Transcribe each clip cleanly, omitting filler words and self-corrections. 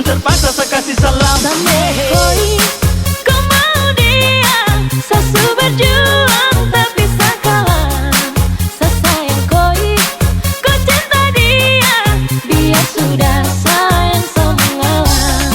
terpaksa saya kasih salam. Koi, kau mau dia, sasu berjuang tak bisa kalah. Saya sayang koi, kau cinta dia, biar sudah sayang so mengalah.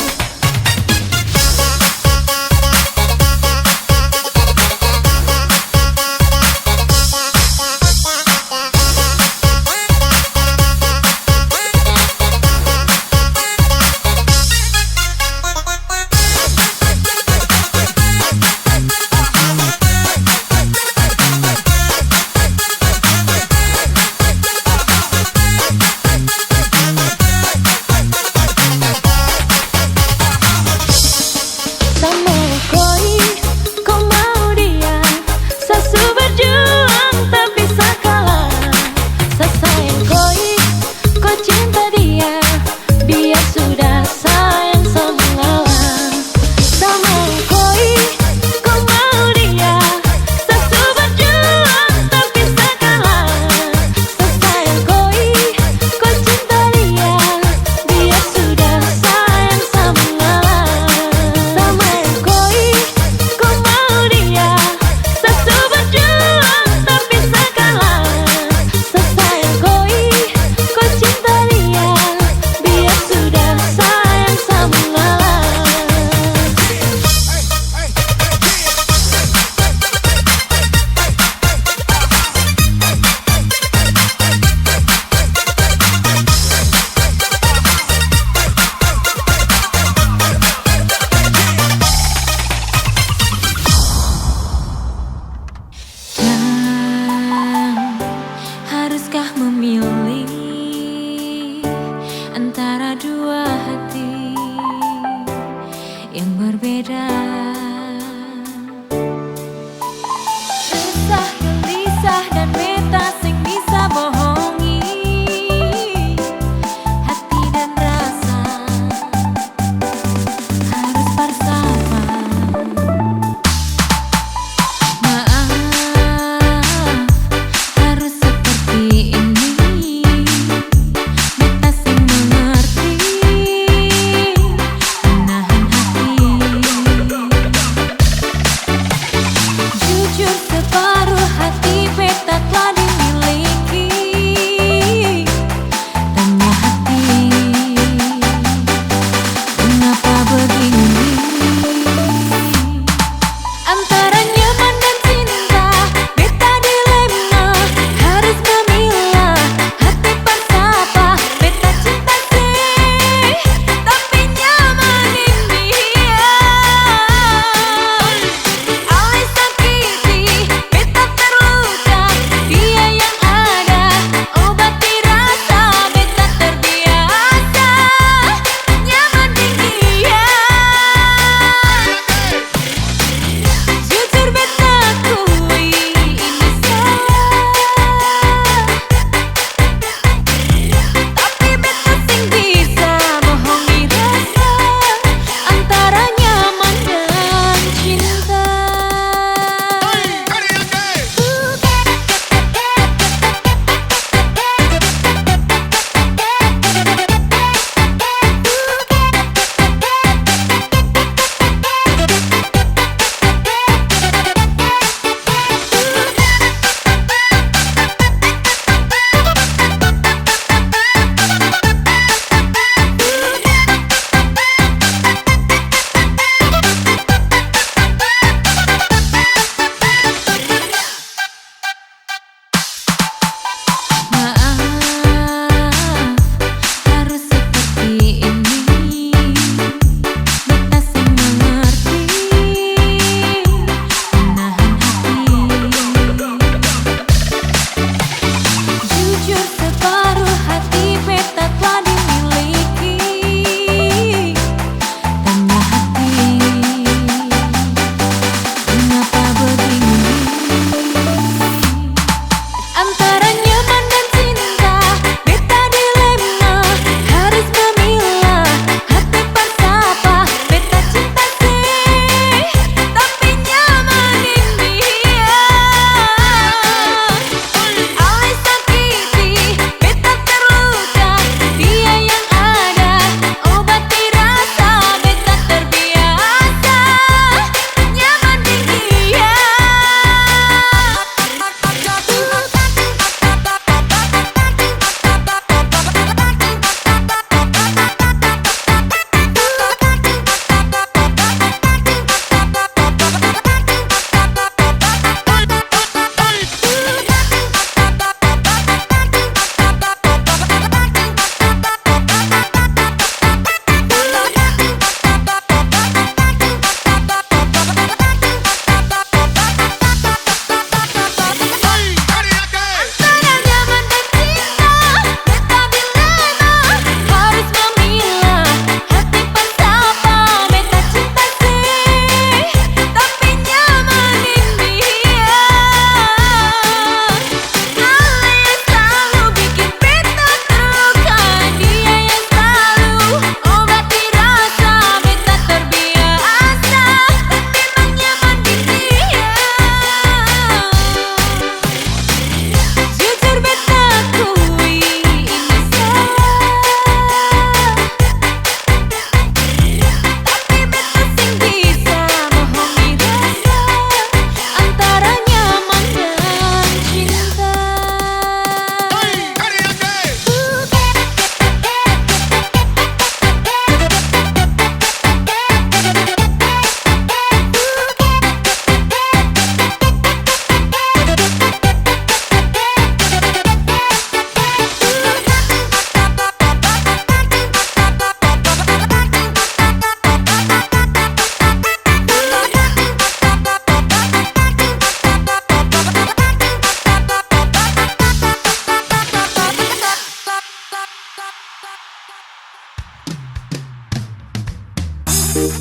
Banyak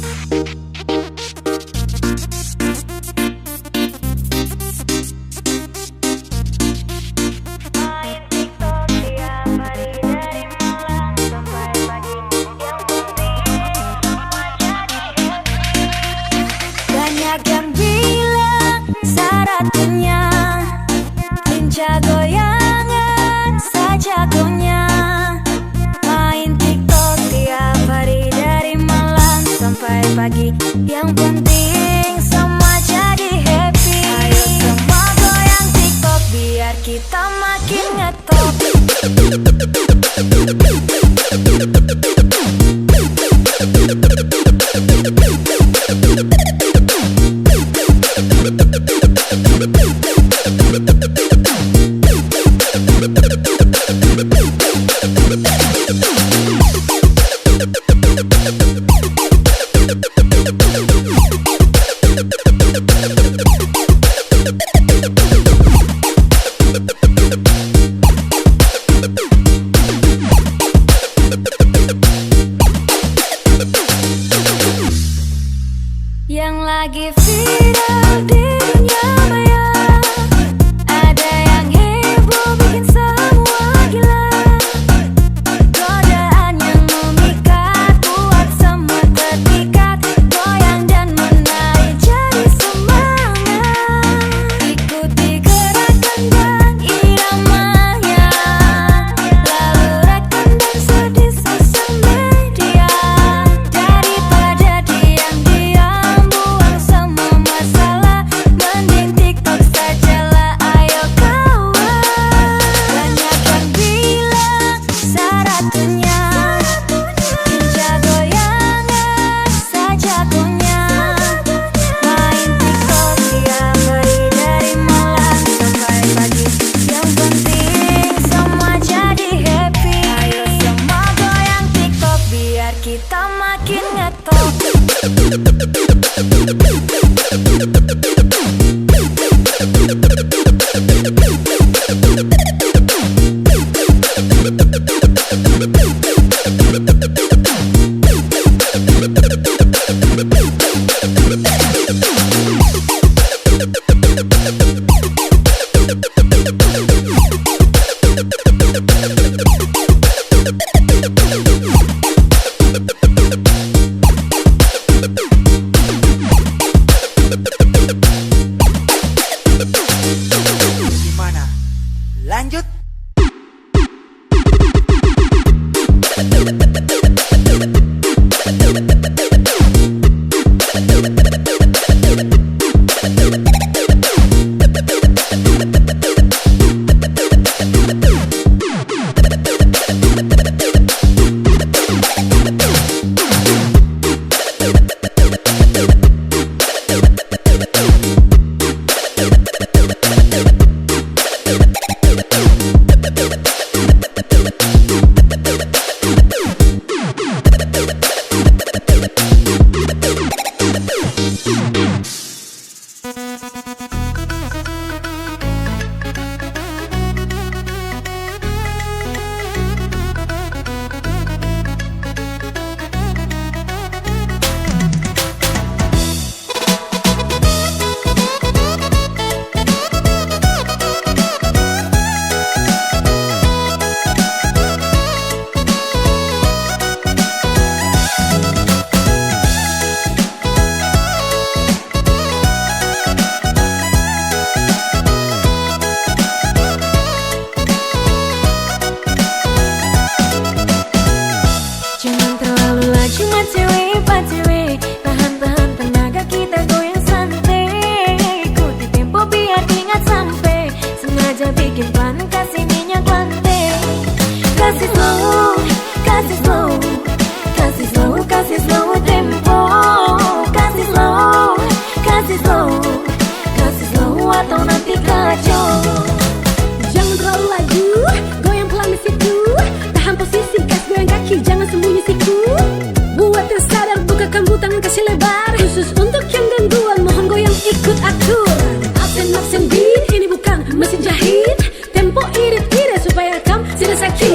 yang bilang syaratnya lincah goyangan sajagonya. Main TikTok tiap hari dari malam sampai pagi. Yang penting semua jadi happy. Ayo semua goyang TikTok biar kita makin ngetop. Yang lagi viral di dunia maya, ada yang heboh bikin semua gila. Godaan yang memikat buat semua terpikat. Goyang dan menari jadi semangat. Ikuti gerakan dan iramanya, lalu rekam dan share di sosial media. Daripada diam-diam buang semua masalah, mending TikTok sajalah, ayo kawan. Banyak yang bilang syaratnya lincah goyangan sajagonya. Main TikTok tiap hari dari malam sampai pagi. Yang penting semua jadi happy. Ayo semua goyang TikTok biar kita makin ngetop. Gimana? Lanjut?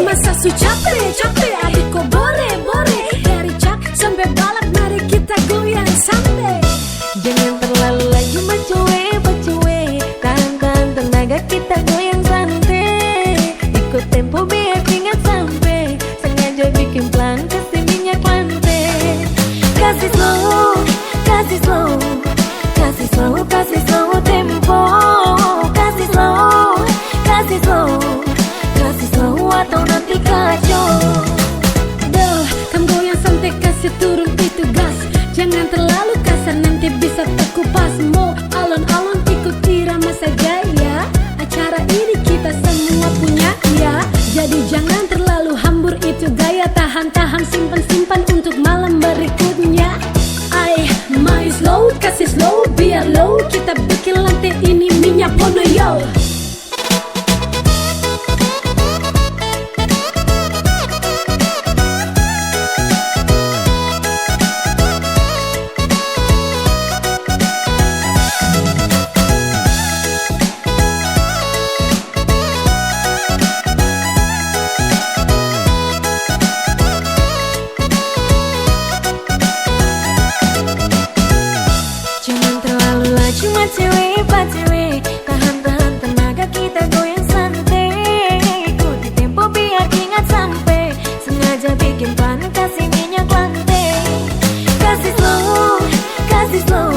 Masa su capek, capek adikku bore, bore. Dari cak sampai balak mari kita goyang santai. Jangan terlalu laju macuwe, tahan tenaga kita goyang santai. Ikut tempo biar ingat sampai, sengaja bikin pelan kasih minyak lantai. Kasih slow, kasih slow, kasih slow, kasih slow tempo. Kasih slow, kasih slow, kasih slow atau nanti kacau. Duh, kamu goyang santai kasih turun itu gas. Jangan terlalu kasar nanti bisa terkupas. Mau alon-alon ikut irama saja ya. Acara ini kita semua punya ya. Jadi jangan terlalu hambur itu gaya. Tahan-tahan simpan-simpan untuk malam berikutnya. Ay, my slow, kasih slow biar low. Kita bikin lantai ini minyak pono yo. Cuma cewek, pak cewek, tahan tenaga kita goyang santai. Ikuti tempo biar ingat sampai, sengaja bikin pan kasih minyak lantai. Kasih slow, kasih slow,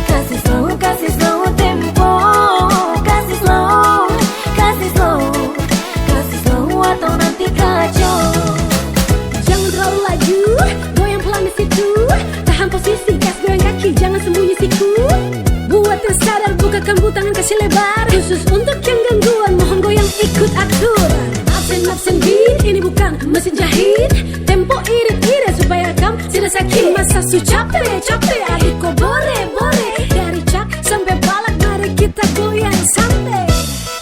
kasih slow, kasih slow tempo. Kasih slow, kasih slow, kasih slow atau nanti kacau. Jangan terlalu laju, goyang pelan di situ. Tahan posisi, gas goyang kaki, jangan sembunyi siku. Buat yang sadar bukakan tangan kasih lebar. Khusus untuk yang gangguan mohon goyang ikut aturan. Absen beat ini bukan mesin jahit. Tempo irit-irit supaya kamu tidak sakit. Masa su capek adikku boleh dari cak sampai balak mari kita goyang santai.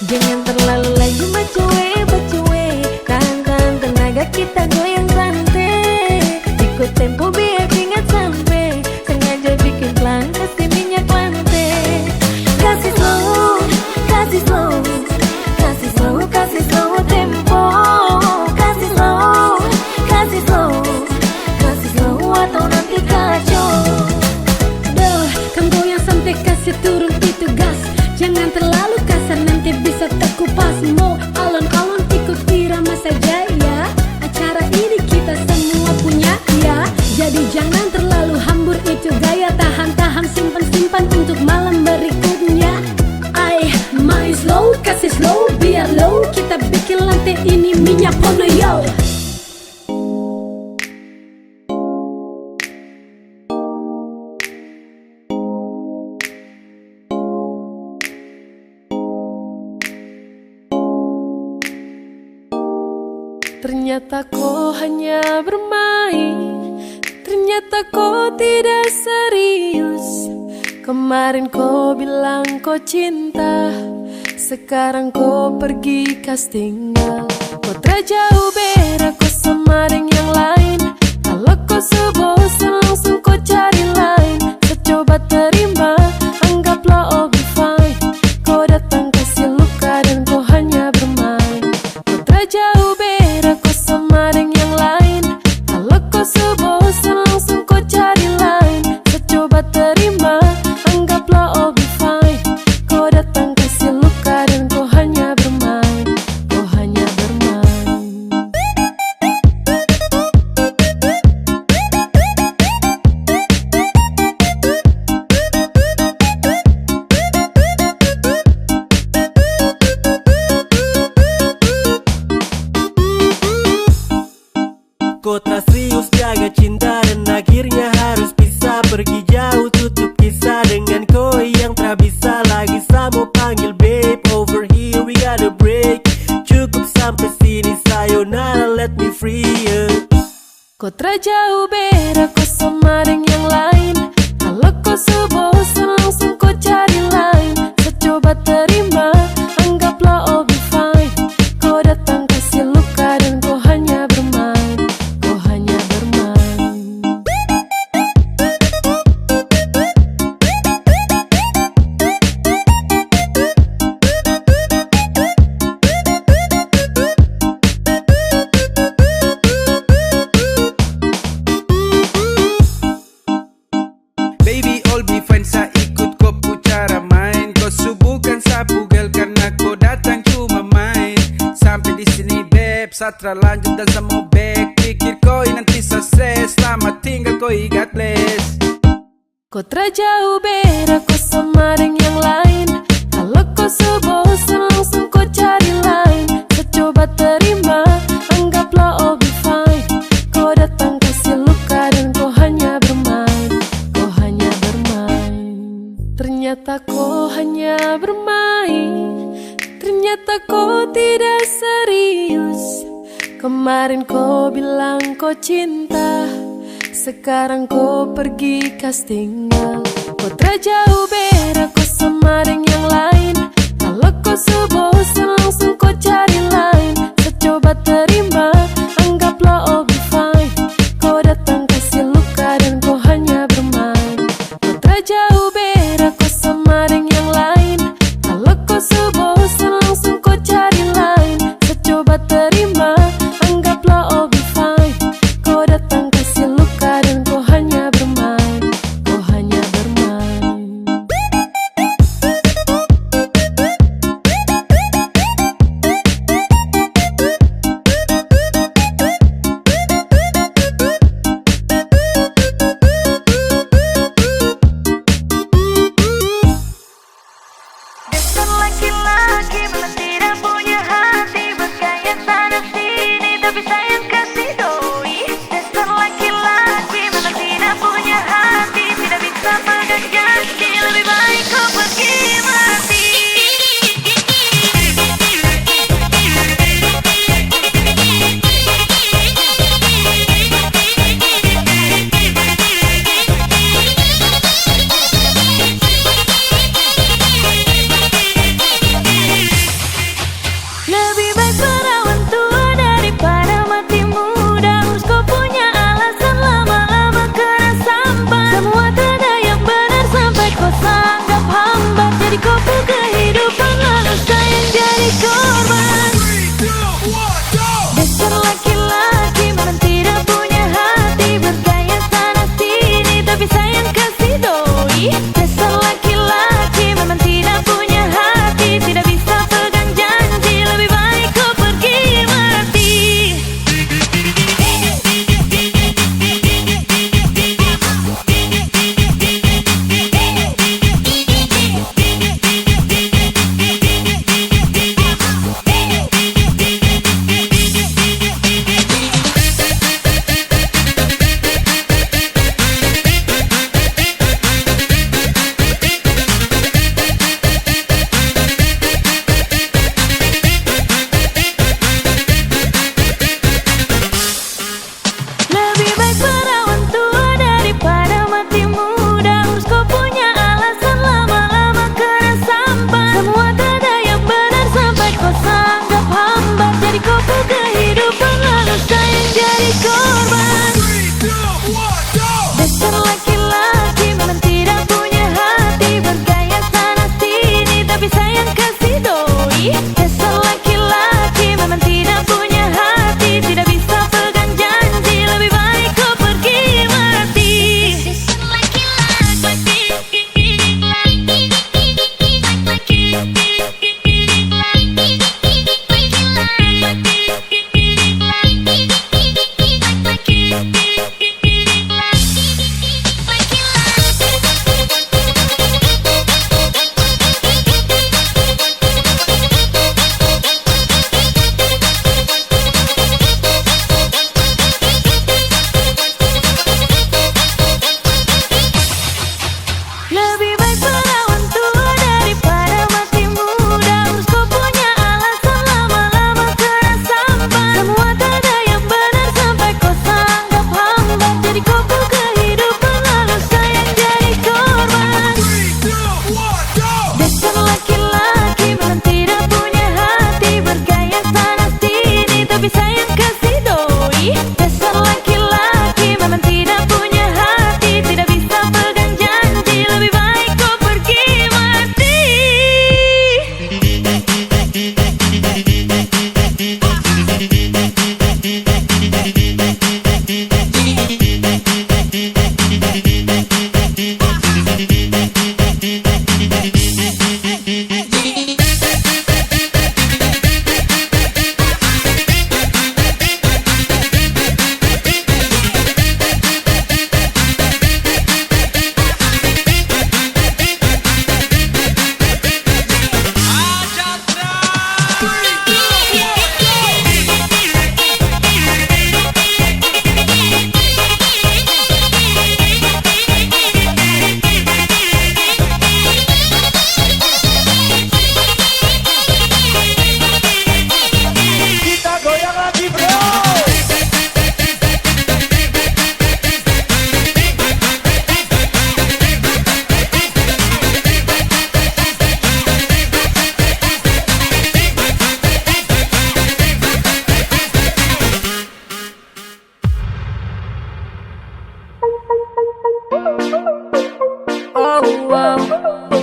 Jangan terlalu laju macuwe, tahan tenaga kita goyang santai. Ikut tempo biar ingat sampai, sengaja bikin pelan kasih minyak lantai. Kasih slow, kasih slow, kasih slow, kasih slow tempo. Kasih slow, kasih slow, kasih slow atau nanti kacau. Duh, kamu goyang santai kasih turun itu gas. Jangan terlalu kasar nanti bisa terkupas. Mau alon-alon ikut irama saja ya. Acara ini kita semua punya ya. Jadi jangan terlalu hambur itu gaya. Tahan-tahan simpan-simpan untuk malam berikutnya. Ay, my slow, kasih slow biar low. Kita bikin lantai ini minyak pono yo. Ternyata kau hanya bermain, ternyata kau tidak serius. Kemarin kau bilang kau cinta, sekarang kau pergi castinggal. Kau terjauh beda kau sama dengan yang lain. Kalau kau sebosan langsung kau cari lain. Coba terima, anggaplah all be fine. Kau datang kasih luka dan kau hanya bermain. Kau terjauh beda kau sama dengan yang lain. Kalau kau sebosan langsung kau cari lain. Coba terima, anggaplah all be fine. Kau datang kasih luka dan kau hanya bermain. Kau hanya bermain. Kau tak serius jaga cinta dan akhirnya harus pisah. Pergi jauh tutup kisah dengan kau yang tak bisa lagi. Sama panggil babe, over here we gotta break. Cukup sampai sini sayonara, let me free you. Kau terjauh beda kau sama dengan yang lain. Kalau kau sebosan langsung kau cari lain. Coba terima, anggaplah all be fine. Kau datang kasih luka dan kau hanya bermain. Kau hanya bermain. Satra lanjut dan semua back. Pikir koi nanti sukses, selamat tinggal koi, God bless. Kau terjauh beda kau sama dengan yang lain. Kalau kau sebosan langsung kau cari lain. Coba terima, anggaplah all be fine. Kau datang kasih luka dan kau hanya bermain. Kau hanya bermain. Ternyata kau hanya bermain. Ternyata kau tidak serius. Kemarin kau bilang kau cinta, sekarang kau pergi castingan. Kau terjauh beda kau sama dengan yang lain. Kalau kau sebosan langsung kau cari lain. Coba terima, anggaplah all be fine. Kau datang kasih luka dan kau hanya bermain. Kau terjauh beda kau sama dengan yang lain. Kalau kau sebosan langsung kau cari lain. Coba terima, anggaplah all be fine. Kau datang kasih luka dan kau hanya bermain. Kau hanya bermain.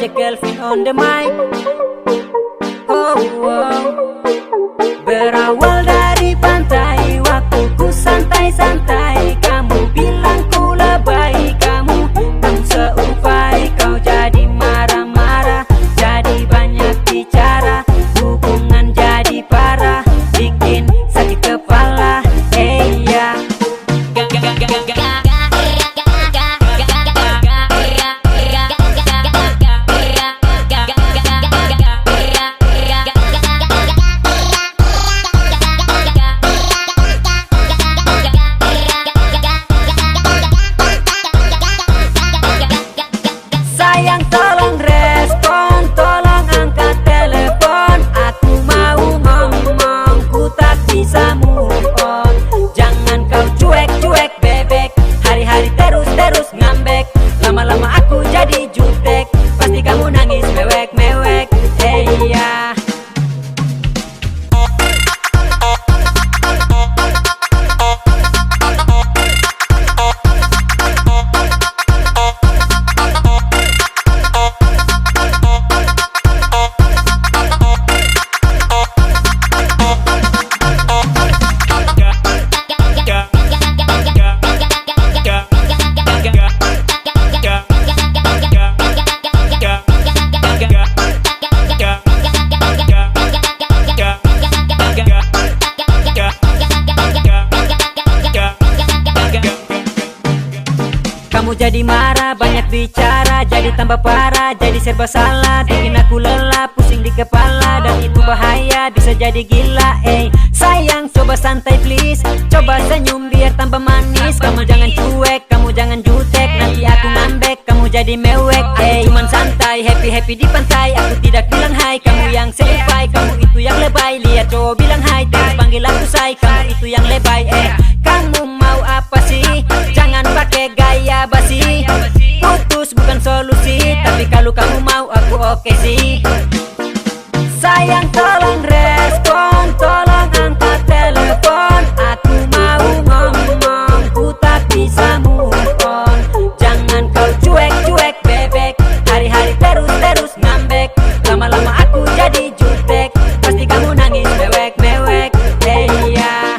DJ Kelvin on the mic. Oh, oh. Berawal dari pantai, waktu ku santai-santai, kamu bilang ku lebay, kamu tak seupai, kau jadi marah-marah, jadi banyak bicara, hubungan jadi parah, bikin sakit kepala, ya. Sayang tolong respon, tolong angkat telepon, aku mau ngomong, ku tak bisa move on. Jangan kau cuek-cuek bebek, hari-hari terus-terus ngambek, lama-lama aku jadi jutek, pasti kamu nangis mewek-mewek, ya. Kamu jadi marah, banyak bicara, jadi tambah parah, jadi serba salah, bikin aku lelah, pusing di kepala, dan itu bahaya, bisa jadi gila, sayang coba santai please, coba senyum biar tambah manis, kamu jangan cuek, kamu jangan jutek, nanti aku ngambek, kamu jadi mewek, cuman santai, happy-happy di pantai, aku tidak bilang hai, kamu yang seupai, kamu itu yang lebay, lihat cowok bilang hai, terus panggil aku say, kamu itu yang lebay, kamu mau apa sih, jangan pakai gaya basi, putus bukan solusi, tapi kalau kamu mau aku oke sih. Sayang tolong respon, tolong angkat telepon, aku mau ngomong, ku tak bisa move on. Jangan kau cuek-cuek bebek, hari-hari terus-terus ngambek, lama-lama aku jadi jutek, pasti kamu nangis mewek-mewek, ya.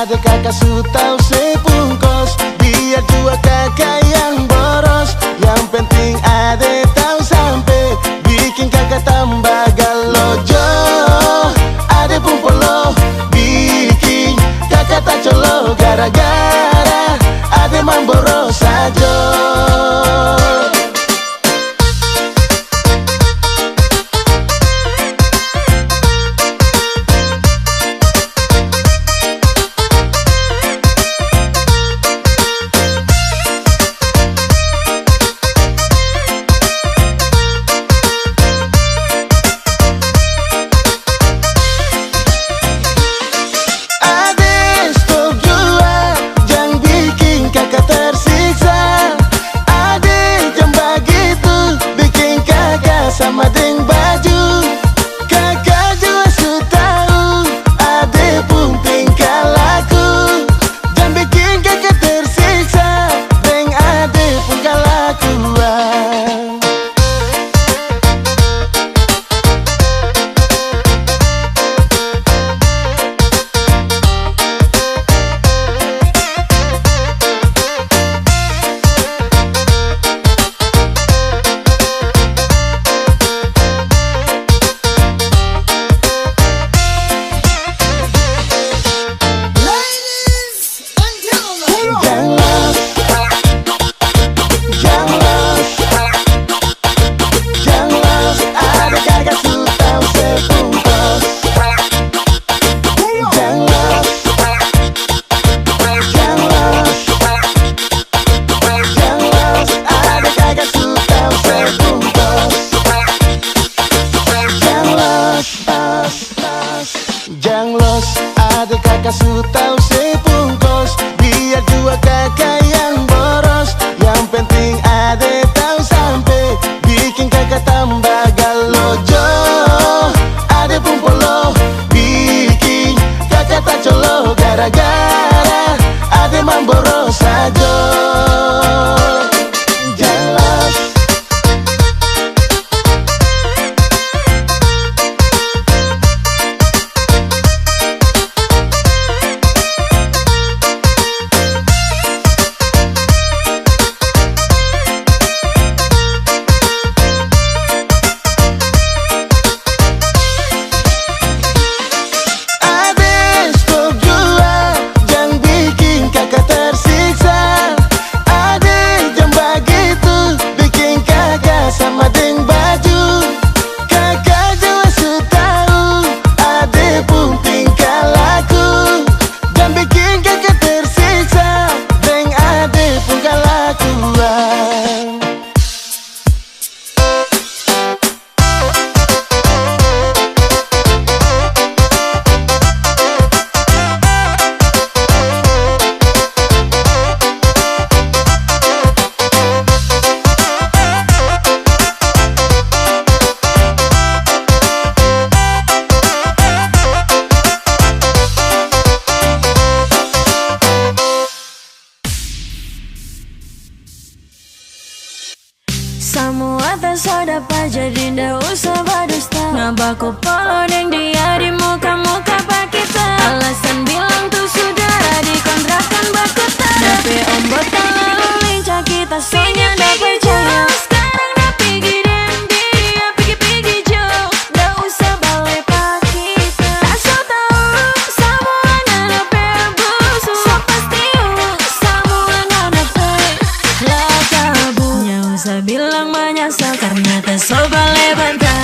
ada kakak sutau sepungkos. Biar dua kakak yang boros, yang penting ade tahu sampai bikin kakak tambah galojo. Ade pun polo bikin kakak tak colo, gara-gara ade mamboros saja. Sama deng baju kakak juga sutau, ade pun tingkah laku. Jangan bikin kakak tersiksa, deng ade pun kelakuan. Janglos, ada kakak sutau sepungkos. Biar dua kakak yang boros, yang penting ade tahu sampai bikin kakak tambah galojo. Ade pun polo bikin kakak tak colo, gara-gara ade mamboros saja. Janglos. Sama deng baju kakak juga sutau, ade pun tingkah laku. Jangan bikin kakak tersiksa, deng ade pun kelakuan. Semua tersodapat jadi ndak usah berdusta. Ngabaku polo deng dia di muka-muka pak kita. Alasan bilang tuh saudara di kontrakan bakutan. Tapi ombot lalu lincah kita soalnya ndak percaya. Sekarang ndak pergi deng dia, pergi jauh. Ndak usah balik pak kita. Tak so tau semuanya ndak berbusu. So pasti semuanya ndak lakabu. Nyak usah bilang menyesal karena tak sobat lebantah.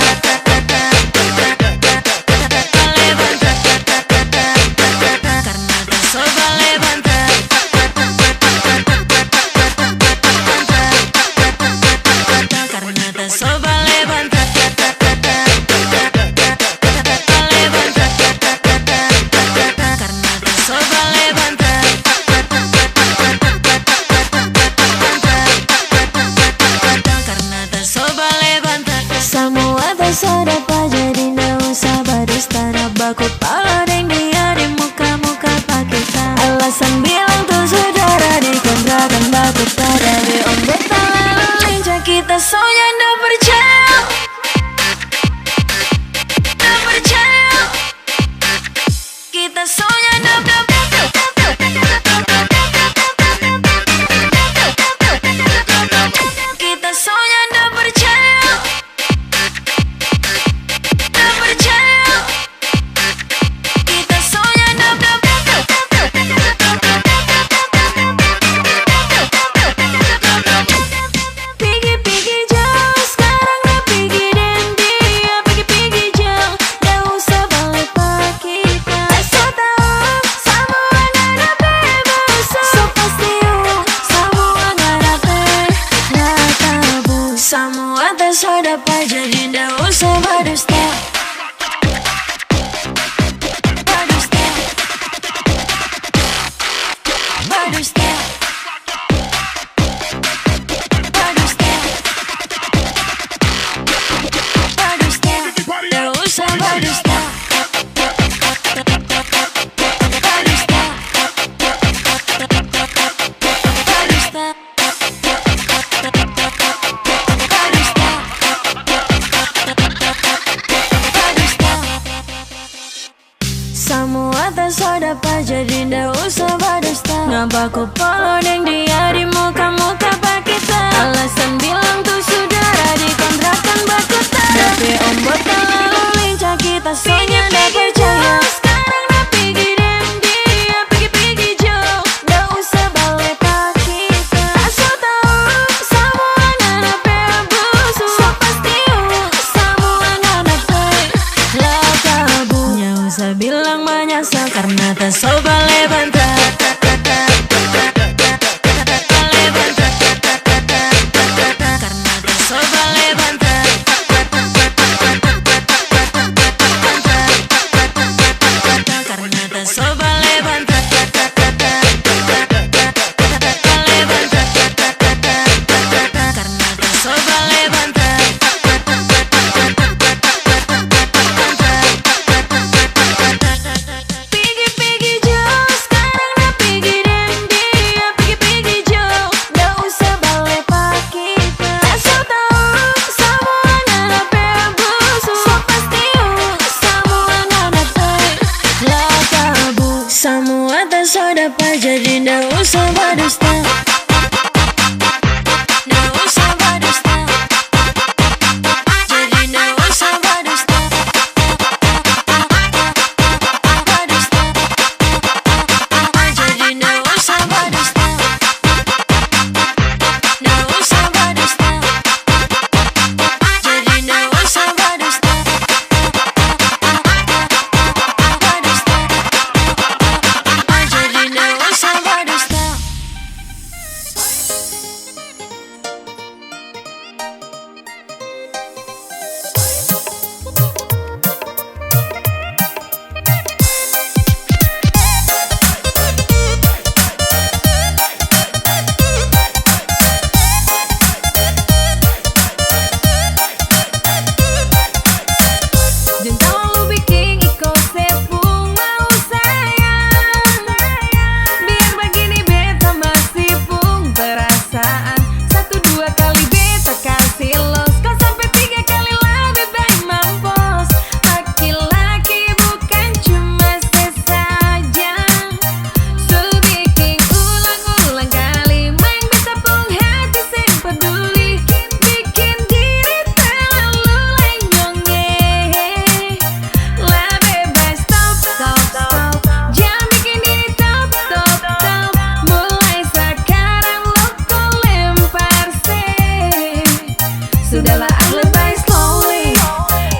Sedapa jadi ndak usah berdusta. Baku pala deng dia di muka-muka pak kita. Alasan bilang tuh saudara di kontrakan baku tada. Di ombak lalu lincah kita soalnya ndak percaya. Ndak percaya kita soalnya ndak Semua tak dapat jadi ndak usah berdusta. Ngapa kau polodeng dia di muka-muka pakita. Alasan bilang tuh saudara di kontrakan bakota. Tapi ombot lalu lincah kita soalnya ndak percaya. Sekarang dah pergi dan dia pergi jauh. Ndak usah balik pakita. Asal tahu semua anak berbusu. So pasti semua anak baik. Lakabu nyak usah bilang menyesal karena tak sobat lebantah. Semua tak dapat jadi ndak usah berdusta. Ndak usah berdusta. Jadi ndak usah berdusta. Berdusta. Jadi ndak usah berdusta. Ndak usah berdusta. Jadi ndak usah berdusta. Sudahlah lebay slowly.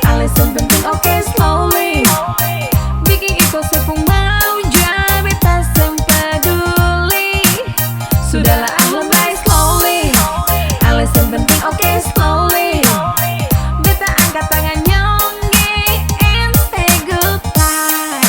Alasan penting oke slowly. Bikin iko sepung mau jabe tak sempeduli. Sudahlah lebay slowly. Alasan penting oke slowly. Beta angkat tangan nyongge ente goodbye.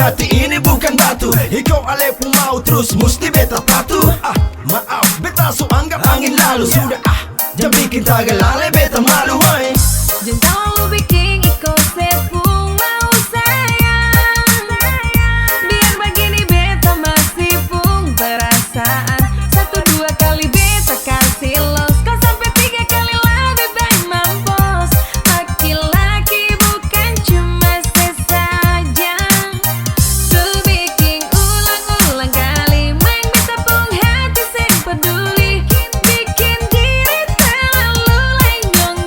Hati ini bukan batu. Iko ale pun mau terus mesti beta patuh. Maaf beta so anggap angin lalu. Sudah jangan bikin tagalale beta malu. Jangan terlalu bikin iko sepung mau sayang. Biar begini beta masih pun perasaan. 1-2 kali beta kasih los. Kau sampai 3 kali lebih baik mampus. Laki-laki bukan cuma sesaja. Tuh bikin ulang-ulang kali. Main beta pun hati sen peduli. Bikin diri terlalu lenyong.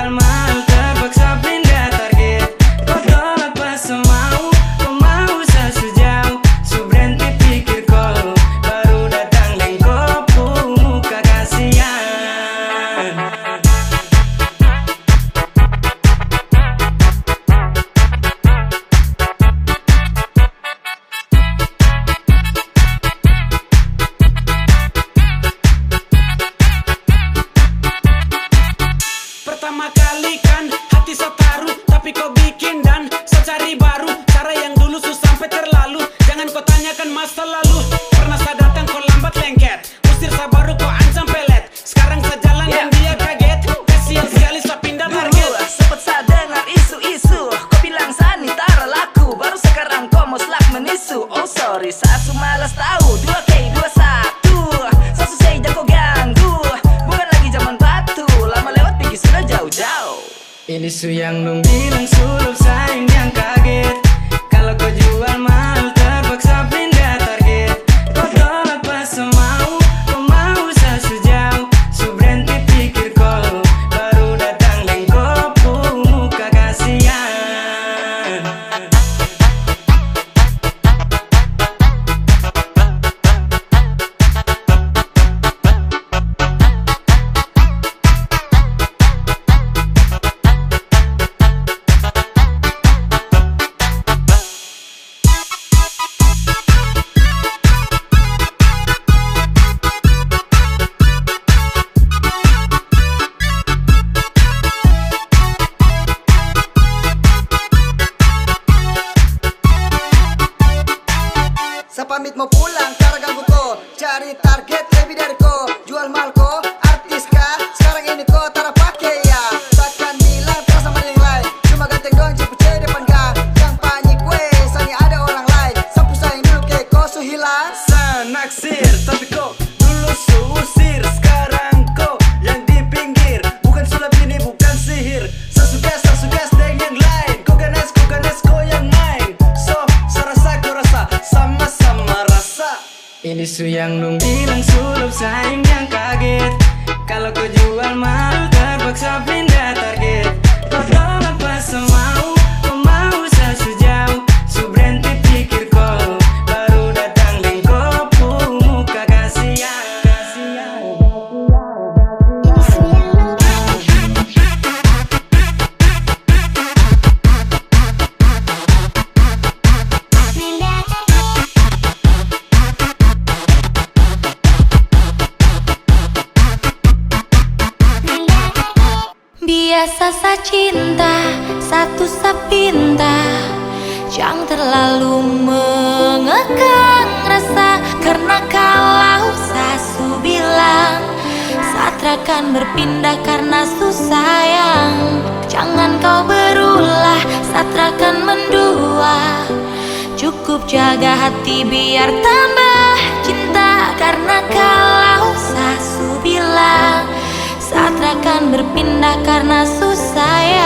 jual mahal terpaksa pindah target. Kau tolak pas semau, kau mau sejauh. Su berhenti pikir kau baru datang dan kau muka kasihan. Pertama kali kan hati saya taruh, tapi kau bikin dan saya cari baru. Cara yang dulu susah sampai terlalu. Jangan kau tanyakan masa lalu. Pernah saya datang kau lambat lengket, usir saya baru kau ancam pelet. Sekarang saya jalan dan dia kaget. Kasihan sekali saya pindah target. Sempet saya dengar isu-isu, kau bilang sanitara laku. Baru sekarang kau mau selak menisu. Oh sorry, saya malas tahu. 2K 21, saya susah jago ganggu. Bukan lagi zaman batu, lama lewat pikir sudah jauh-jauh. Ini su yang nung bilang sulup sayang yang kaget. Kalau kau jual mahal terpaksa pindah target. Kau tolak pas semau, kau mau sejauh. Su berhenti pikir kau baru datang dan kau muka kasihan. Saya pamit mau pulang, cara ganggu ko. Cari target lebih dari ko. Jual mal ko, artis kah? Sekarang ini ko tara pakai ya. Takkan bilang terasa sama yang lain. Cuma ganteng doang cipu C depan gang. Yang panik kue, sani ada orang lain. Sampu sayang dulu ke ko su hilang. Saya naksir, tapi kok dulu usir. Sekarang kok yang di pinggir. Bukan sulap ini, bukan sihir. Saya suges dengan yang lain. Kau ganes, kau yang main. So, saya rasa, kau rasa, sama-sama rasa. Ini su yang nung bilang sulup sayang yang kaget. Kalau kau jual mahal terpaksa pindah target. Kau tolak pas semau, kau mau sejauh. Su berhenti pikir kau baru datang dan kau muka kasihan. Biasa sa cinta, satu sa pinta. Jangan terlalu mengekang rasa. Karena kalau sasu bilang satrakan berpindah karena susayang. Jangan kau berulah, satrakan mendua. Cukup jaga hati biar tambah cinta. Karena kalau sasu bilang satrakan berpindah karena susayang.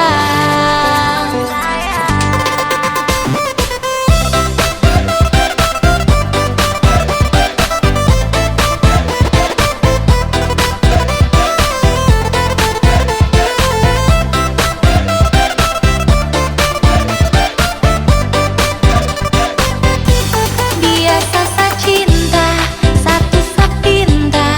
Biasa sa cinta, satu sa pinta.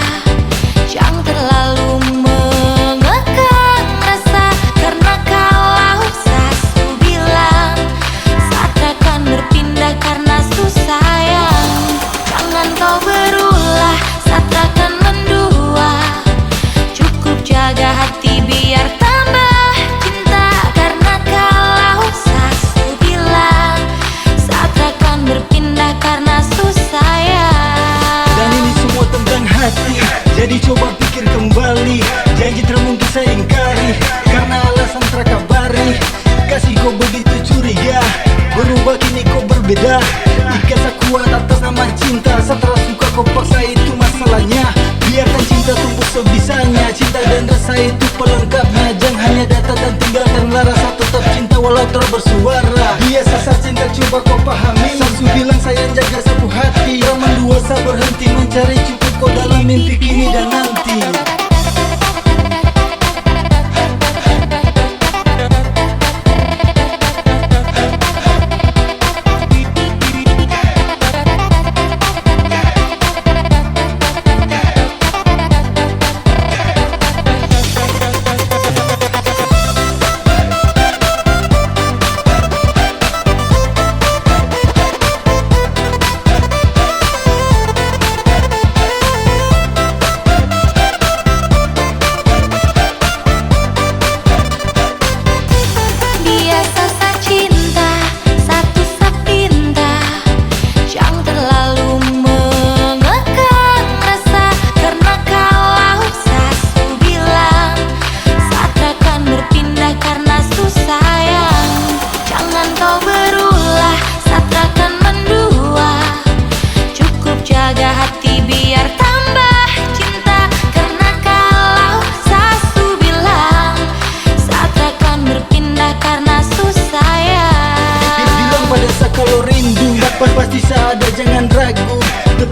Jangan terlalu mengekang rasa. Karena kalau sasu bilang satrakan berpindah karena susayang. Jangan kau berulah, satrakan mendua. Cukup jaga hati biar tambah cinta. Karena kalau sasu bilang satrakan berpindah karena susayang. Dan ini semua tentang hati. Jadi coba pikir kembali. Janji termungkin saya ingkari. Karena alasan terakabari. Kasih kau begitu curiga. Berubah kini kau berbeda. Ikat kuat atas nama cinta. Setelah suka kau paksa itu masalahnya. Biarkan cinta tumbuh sebisanya. Cinta dan rasa itu pelengkapnya. Jangan hanya datang dan tinggalkanlah rasa. Tetap cinta walau terus bersuara. Biasa sa cinta coba kau pahami. Sasu bilang sayang jaga satu hati. Raman dua sa berhenti mencari cukup kau dalam mimpi kini dan nanti.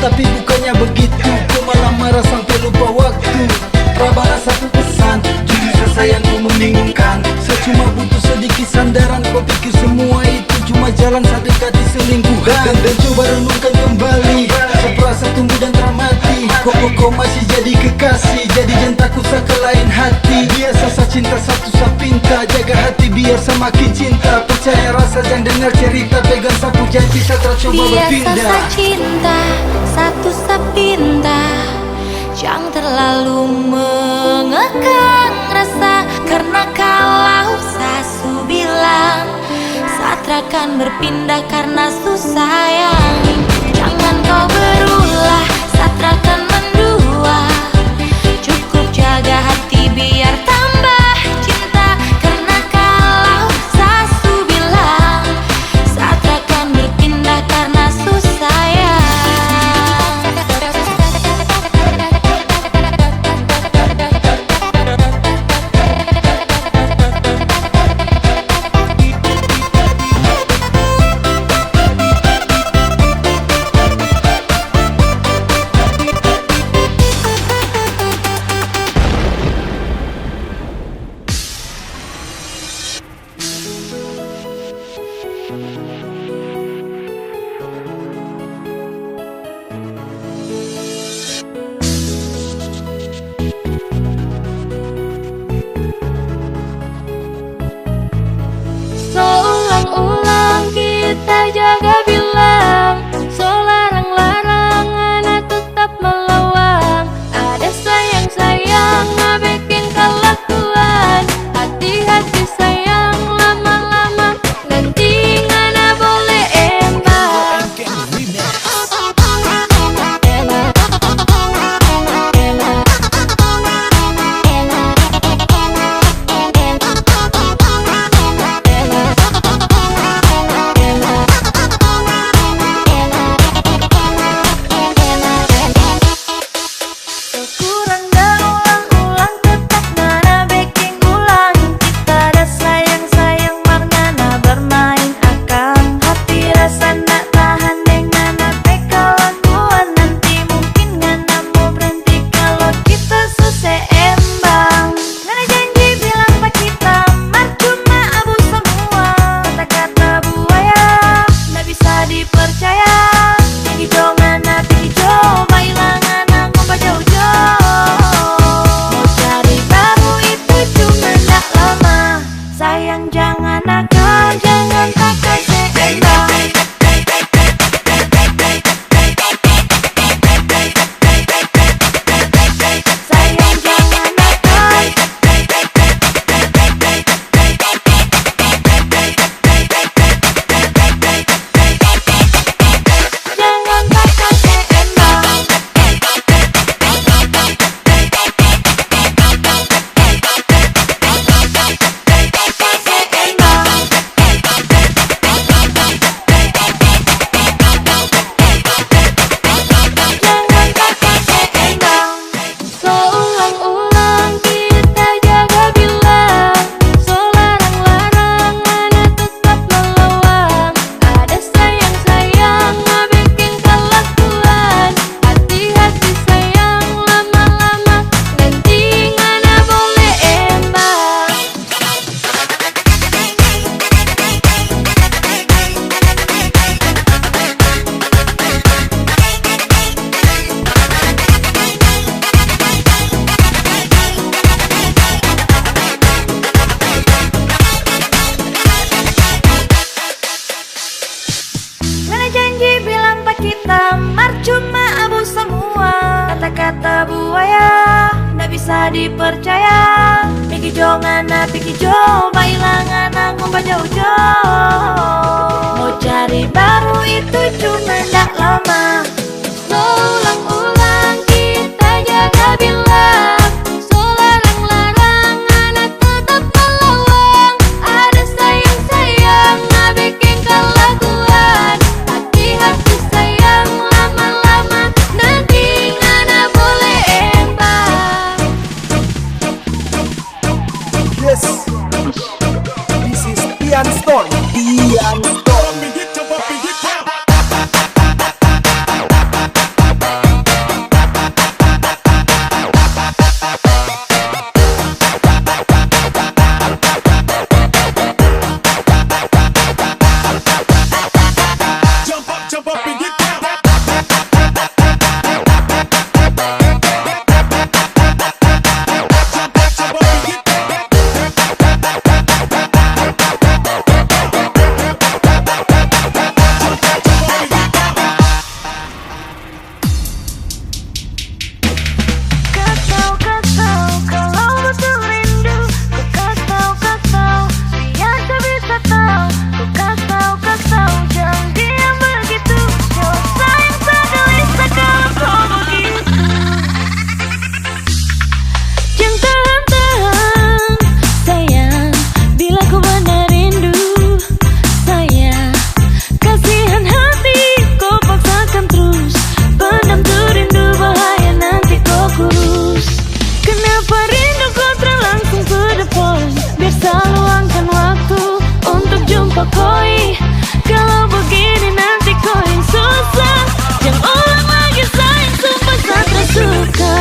tapi bukannya begitu. Kau malah marah sampai lupa waktu. Prabalas satu pesan, jujur sayang kau membingungkan. Saya cuma butuh sedikit sandaran. Kau pikir semua itu cuma jalan saat dekati selingkuhan. Dan coba renungkan kembali, seperasa tumbuh dan teramati. Kau masih jadi kekasih, jadi jangan takut ke lain hati. Biasa sa cinta satu sa pinta, jaga hati biar semakin cinta. Percaya rasa jangan dengar cerita, pegang sapu janji setelah coba Biasa berpindah. sa cinta, satu sa pinta, jangan terlalu mengekang rasa. Karena kalau sasu bilang Satra akan berpindah karena susayang. Jangan kau berulah, Satra akan mendua. Cukup jaga hati biar tambah cinta. Karena kalau sasu bilang Satra akan berpindah karena susayang. Seulang-ulang kita jaga bilang, so larang-larang anak tetap melawang. Ada sayang-sayang ngabekin kelakuan. Hati-hati sayang, lama-lama nanti ngana boleh embang. Kurang dan ulang-ulang tetap ngana baking ulang. Kita ada sayang-sayang mar ngana bermain akang. Hati rasa nak tahan dengan apa kelakuan. Nanti mungkin ngana mau berhenti kalau kita seseimbang. Ngana janji bilang pak kita mar cuma abu semua. Kata-kata buaya nggak bisa dipercaya. Hijau ngana hijau bailangan ngomba jauh-jauh. Mau cari baru itu cuma ndak lama. Sayang jangan nakal, jangan takkan seimbang. Sayang jangan nakal, jangan takkan seimbang. Jangan takkan seimbang. Seulang-ulang kita jaga bilang, so larang-larang anak tetap melawang. Ada sayang-sayang ngabekin kelakuan. Hati-hati sayang, lama-lama nanti ngana boleh embang. Ngana janji bilang pak kita mar cuma abu semua. Kata-kata buaya nggak bisa dipercaya. Piki jo ngana piki jo bailangan ngomba jauh-jauh. Mau cari baru itu cuma ndak lama. Seulang-ulang kita jaga bilang, so larang-larang anak tetap melawang. Ada sayang-sayang ngabekin kelakuan. Hati-hati sayang, lama-lama nanti ngana boleh embang. Yes, this is Ian Storm. Ian Storm. jumpa koi. Kalau begini nanti kau yang susah. Jangan ulang lagi sayang, sumpah saya tak suka.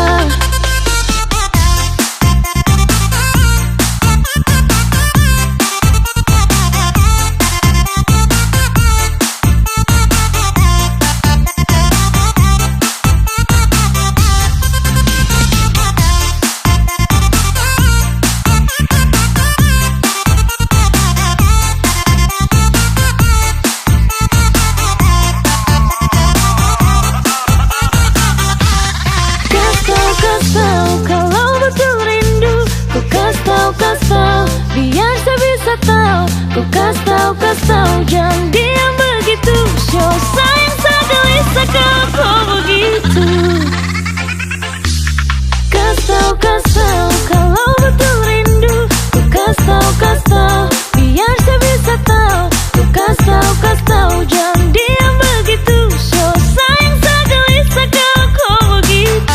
Biar saya bisa tahu, ku kasih tahu, jangan diam begitu. Show sayang saya gelisah kalau kau begitu. Kasih tahu, kalau betul rindu. Ku kasih tahu, biar saya bisa tahu. Ku kasih tahu, jangan diam begitu. Show sayang saya gelisah kalau kau begitu.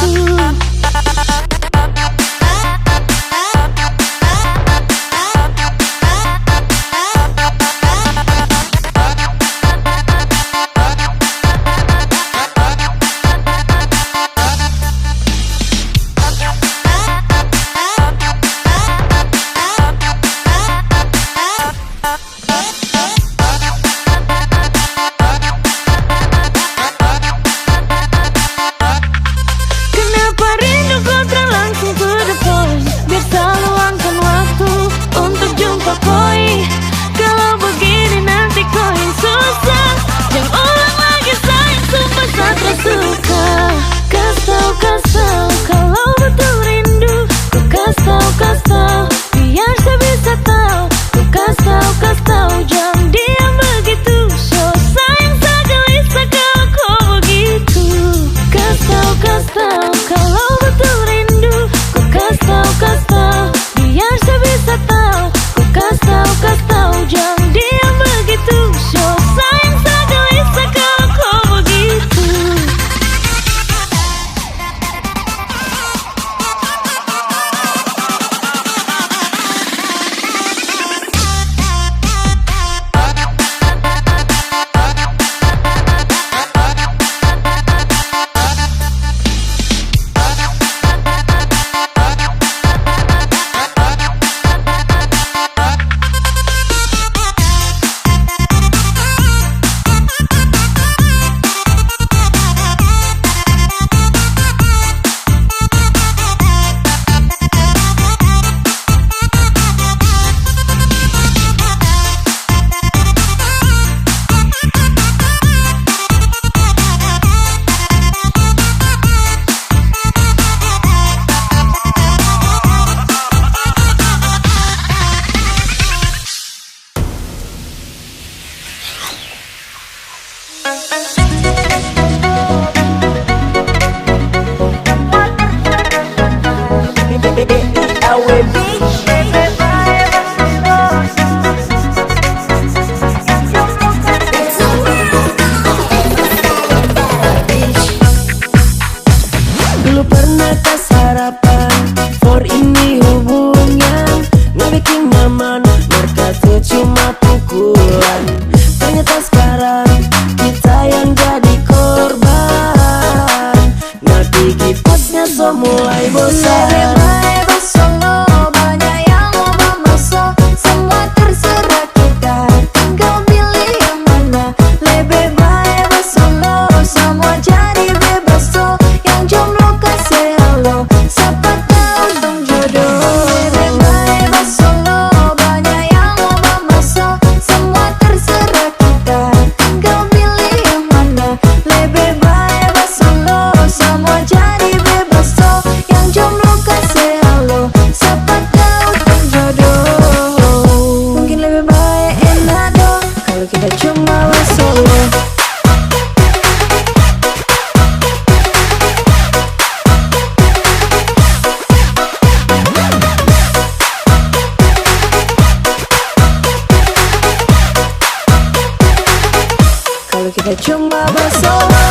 Dulu pernah tak sarapan for ini hubungan, nggak bikin nyaman, mereka tuh cuma pukulan. Ternyata sekarang kita yang jadi korban. Ngerti kipasnya so mulai bosan. Kita cuma bersama.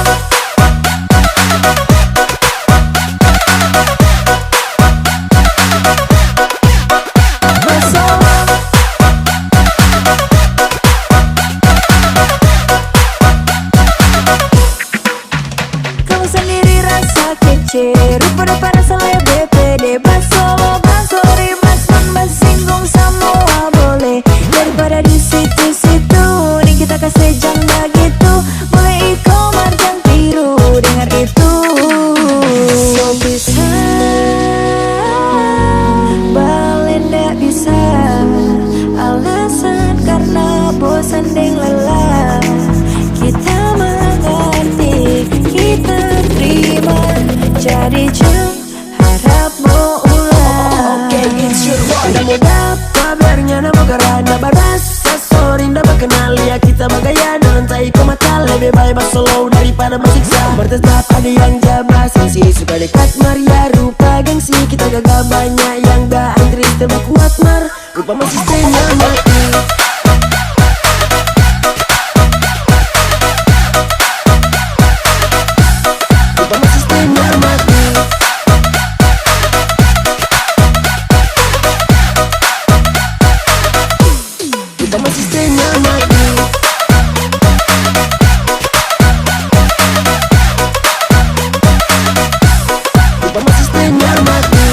kita bergaya non tai mata. Lebih baik solo daripada bersiksa. Bertetap ada yang jabah sensi, suka dekat Maria rupa gengsi. Kita gagal banyak yang gak antri terlalu kuat mar. Rupa masih setengah mati. Rupa masih setengah mati. Rupa masih setengah mati. Rupa masih setengah mati.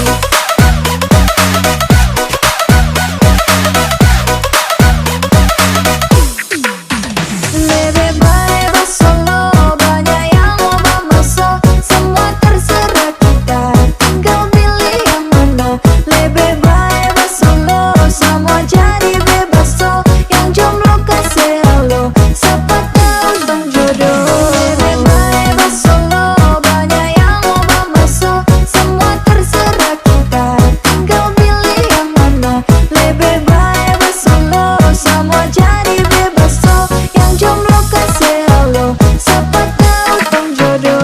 Lebih baik bersolo, banyak yang mau masuk. Semua terserah kita, tinggal pilih yang mana. Lebih baik bersolo, semua jadi bebas so. Yang jomblo kasih halo, siapa tahu bang jodoh. Lebih baik bersolo, banyak yang mau masuk. Semua terserah kita, tinggal pilih yang mana. Lebih baik bersolo, semua jadi bebas so. Yang jomblo kasih halo, siapa tahu bang jodoh.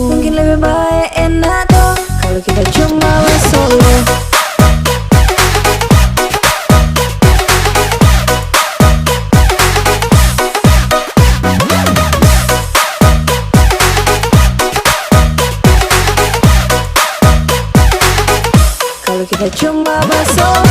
Mungkin lebih baik enak tuh kalau kita cuma bersolo. Kalau kita cuma bersolo.